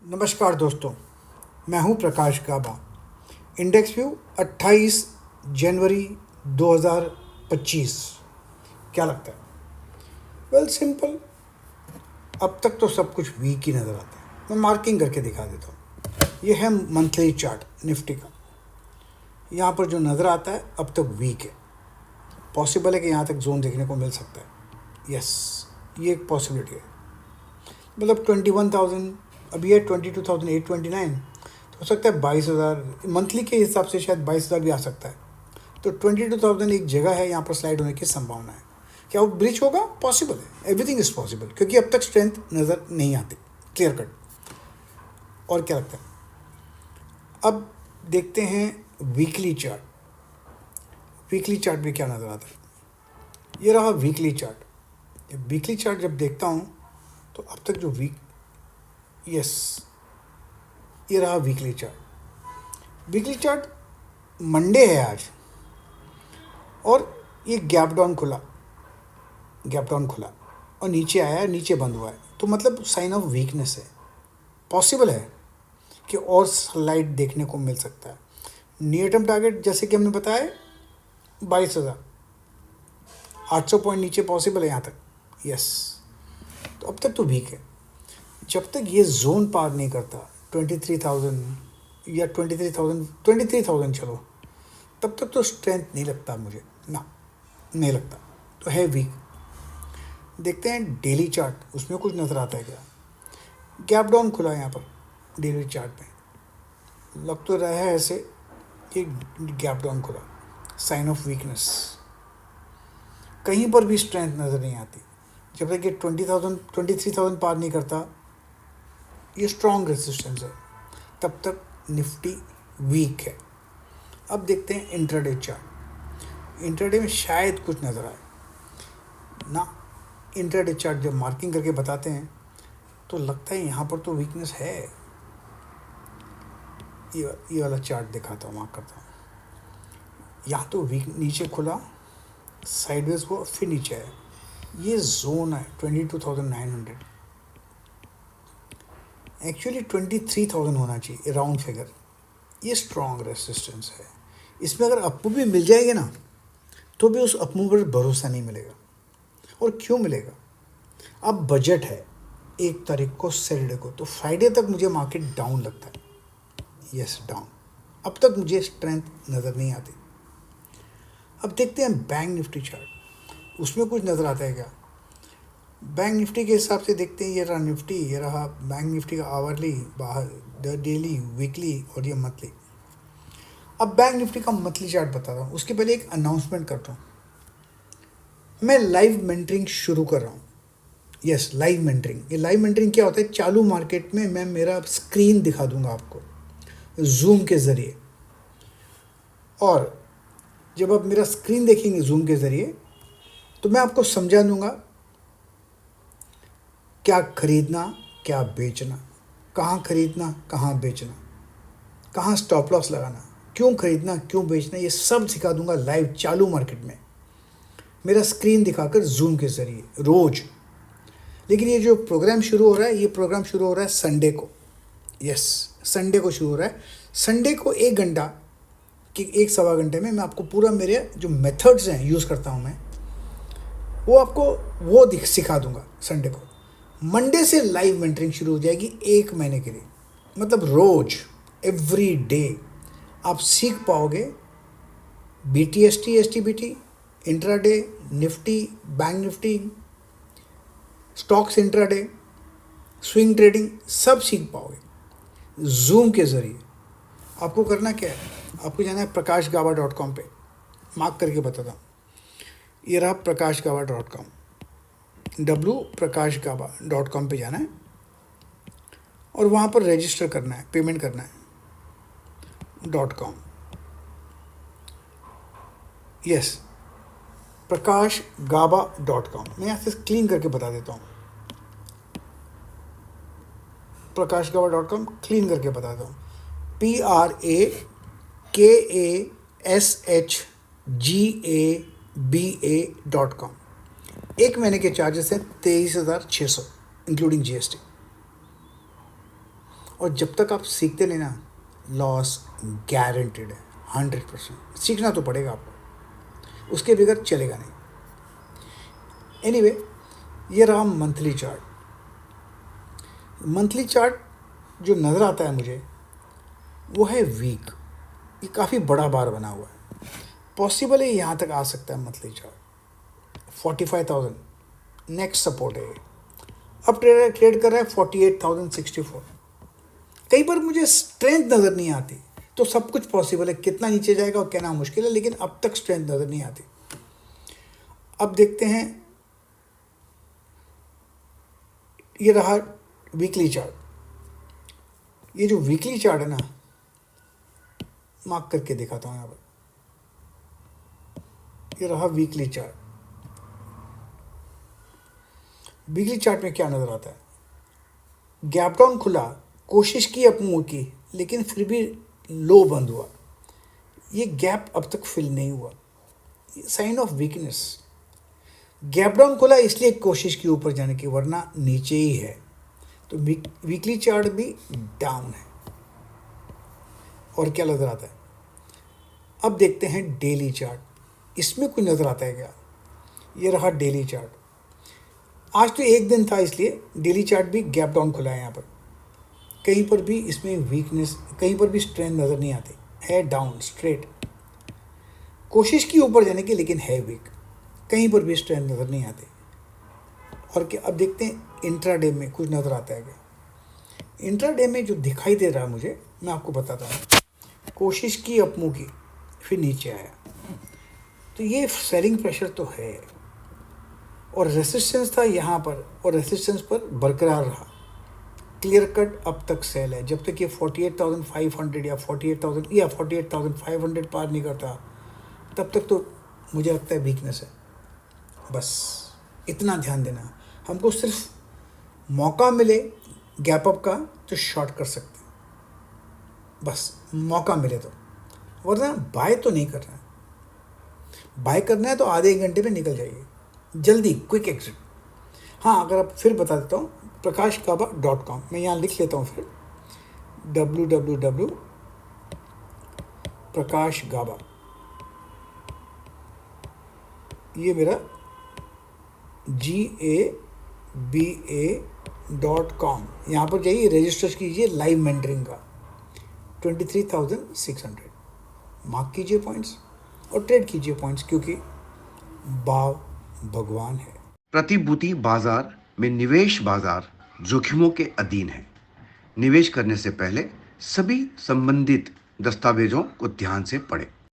नमस्कार दोस्तों, मैं हूं प्रकाश गाबा। इंडेक्स व्यू 28 जनवरी 2025। क्या लगता है? वेल सिंपल, अब तक तो सब कुछ वीक ही नज़र आता है। मैं मार्किंग करके दिखा देता हूँ। ये है मंथली चार्ट निफ्टी का। यहाँ पर जो नज़र आता है अब तक वीक है। पॉसिबल है कि यहाँ तक जोन देखने को मिल सकता है। यस, ये एक पॉसिबिलिटी है। मतलब 21,000, अभी है 22,829, तो हो सकता है 22,000 मंथली के हिसाब से, शायद 22,000 भी आ सकता है। तो 22,000 एक जगह है, यहाँ पर स्लाइड होने की संभावना है। क्या वो ब्रिज होगा? पॉसिबल है, एवरीथिंग इज पॉसिबल, क्योंकि अब तक स्ट्रेंथ नज़र नहीं आती क्लियर कट। और क्या लगता है? अब देखते हैं वीकली चार्ट। वीकली चार्ट में क्या नज़र आता है? ये रहा वीकली चार्ट। वीकली चार्ट जब देखता हूँ तो अब तक जो यस, ये रहा weekly chart. Weekly chart Monday है आज, और ये गैप डाउन खुला और नीचे आया, नीचे बंद हुआ है, तो मतलब साइन ऑफ वीकनेस है। पॉसिबल है कि और स्लाइड देखने को मिल सकता है। नियर टर्म टारगेट जैसे कि हमने बताया 22,000, 800 पॉइंट नीचे पॉसिबल है यहाँ तक। यस, तो अब तक तो वीक है। जब तक ये जोन पार नहीं करता 23,000 या 23,000 चलो, तब तक तो स्ट्रेंथ नहीं लगता मुझे ना, नहीं लगता, तो है वीक। देखते हैं डेली चार्ट, उसमें कुछ नज़र आता है क्या? गैप डाउन खुला है यहाँ पर डेली चार्ट में, लग तो रहा है ऐसे कि गैप डाउन खुला, साइन ऑफ वीकनेस। कहीं पर भी स्ट्रेंथ नज़र नहीं आती जब तक ये 23,000 पार नहीं करता। ये स्ट्रॉन्ग रेजिस्टेंस है, तब तक निफ्टी वीक है। अब देखते हैं इंट्राडे चार्ट। इंट्राडे में शायद कुछ नज़र आए ना। इंट्राडे चार्ट जब मार्किंग करके बताते हैं तो लगता है यहाँ पर तो वीकनेस है। ये वाला चार्ट दिखाता हूँ, मार्क करता हूँ। यहाँ तो वीक, नीचे खुला, साइडवेज हुआ, फिर नीचे आया। ये जोन है 22,900, एक्चुअली 23,000 होना चाहिए राउंड फिगर। ये स्ट्रॉन्ग रेसिस्टेंस है। इसमें अगर अपमूव भी मिल जाएगी ना, तो भी उस अपमूव पर भरोसा नहीं मिलेगा। और क्यों मिलेगा? अब बजट है 1 तारीख को सैटरडे को, तो फ्राइडे तक मुझे मार्केट डाउन लगता है। Yes, down. अब तक मुझे स्ट्रेंथ नज़र नहीं आती। अब देखते हैं बैंक निफ्टी चार्ट, उसमें कुछ नज़र आता है क्या? बैंक निफ्टी के हिसाब से देखते हैं। ये रहा निफ्टी, ये रहा बैंक निफ्टी का आवरली, बाहर डेली, वीकली और ये मंथली। अब बैंक निफ्टी का मंथली चार्ट बताता हूँ, उसके पहले एक अनाउंसमेंट करता हूँ। मैं लाइव मेंटरिंग शुरू कर रहा हूँ। Yes, live mentoring. ये लाइव मेंटरिंग क्या होता है? चालू मार्केट में मैं मेरा स्क्रीन दिखा दूंगा आपको जूम के ज़रिए, और जब आप मेरा स्क्रीन देखेंगे जूम के ज़रिए तो मैं आपको समझा दूंगा क्या खरीदना, क्या बेचना, कहाँ खरीदना, कहाँ बेचना, कहाँ स्टॉप लॉस लगाना, क्यों खरीदना, क्यों बेचना, ये सब सिखा दूंगा लाइव चालू मार्केट में, मेरा स्क्रीन दिखाकर जूम के ज़रिए रोज़। लेकिन ये जो प्रोग्राम शुरू हो रहा है, ये प्रोग्राम शुरू हो रहा है संडे को। यस, संडे को शुरू हो रहा है। संडे को 1 घंटा कि 1 सवा घंटे में मैं आपको पूरा मेरे जो मेथड्स हैं यूज़ करता हूँ मैं, वो आपको वो सिखा दूंगा संडे को। मंडे से लाइव मेंटरिंग शुरू हो जाएगी 1 महीने के लिए। मतलब रोज, एवरी डे आप सीख पाओगे BTST, STBT, intraday, Nifty, bank Nifty, stocks intraday, swing trading, सब सीख पाओगे जूम के ज़रिए। आपको करना क्या है? आपको जाना है prakashgaba.com पे, मार्क करके बताता हूँ। ये रहा prakashgaba.com, prakashgaba.com पे जाना है और वहाँ पर रजिस्टर करना है, पेमेंट करना है .com। Yes, prakashgaba.com। मैं यहाँ से क्लीन करके बता देता हूँ। prakashgaba.com क्लीन करके बताता हूँ। prakashgaba.com। 1 महीने के चार्जेस हैं 23,600 इंक्लूडिंग GST। और जब तक आप सीखते नहीं ना, लॉस गारंटेड है 100%। सीखना तो पड़ेगा आपको, उसके बगैर चलेगा नहीं। एनीवे, ये रहा मंथली चार्ट। मंथली चार्ट जो नज़र आता है मुझे वो है वीक। ये काफ़ी बड़ा बार बना हुआ है, पॉसिबल है यहाँ तक आ सकता है मंथली चार्ट 45,000 नेक्स्ट सपोर्ट है। अब ट्रेड कर रहा है 48,064। कई बार मुझे स्ट्रेंथ नज़र नहीं आती, तो सब कुछ पॉसिबल है, कितना नीचे जाएगा और कहना मुश्किल है, लेकिन अब तक स्ट्रेंथ नज़र नहीं आती। अब देखते हैं, ये रहा वीकली चार्ट। ये जो वीकली चार्ट है ना, मार्क करके दिखाता हूँ यहाँ पर। ये रहा वीकली चार्ट। वीकली चार्ट में क्या नज़र आता है? गैप डाउन खुला, कोशिश की अप मूव की, लेकिन फिर भी लो बंद हुआ। ये गैप अब तक फिल नहीं हुआ, sign of weakness. Gap down खुला इसलिए कोशिश की ऊपर जाने की, वरना नीचे ही है। तो वीकली चार्ट भी डाउन है। और क्या नज़र आता है? अब देखते हैं डेली चार्ट। इसमें कुछ नज़र आता है क्या? ये रहा डेली चार्ट। आज तो एक दिन था, इसलिए डेली चार्ट भी गैप डाउन खुला है यहाँ पर। कहीं पर भी इसमें वीकनेस, कहीं पर भी स्ट्रेंथ नज़र नहीं आती है। डाउन स्ट्रेट, कोशिश की ऊपर जाने की, लेकिन है वीक, कहीं पर भी स्ट्रेंथ नज़र नहीं आती। और क्या, अब देखते हैं इंट्राडे में कुछ नज़र आता है क्या? इंट्राडे में जो दिखाई दे रहा है मुझे, मैं आपको बताता हूँ। कोशिश की अप मूव की, फिर नीचे आया, तो ये सेलिंग प्रेशर तो है। और रेसिस्टेंस था यहाँ पर, और रेसिस्टेंस पर बरकरार रहा। क्लियर कट अब तक सेल है। जब तक ये 48,500 या 48,000 या 48,500 पार नहीं करता, तब तक तो मुझे लगता है वीकनेस है। बस इतना ध्यान देना, हमको सिर्फ मौका मिले गैप अप का तो शॉर्ट कर सकते हैं, बस मौका मिले तो, वरना बाय तो नहीं करना है। बाय करना है तो आधे एक घंटे में निकल जाइए, जल्दी क्विक एग्जिट। हाँ, अगर आप फिर बता देता हूँ, prakashgaba.com, मैं यहाँ लिख लेता हूँ फिर, www prakashgaba, ये मेरा GABA.com, यहाँ पर जाइए, रजिस्टर कीजिए लाइव मेंटरिंग का 23,600। मार्क कीजिए पॉइंट्स और ट्रेड कीजिए पॉइंट्स, क्योंकि भाव भगवान है। प्रतिभूति बाजार में निवेश बाजार जोखिमों के अधीन है। निवेश करने से पहले सभी संबंधित दस्तावेजों को ध्यान से पढ़ें।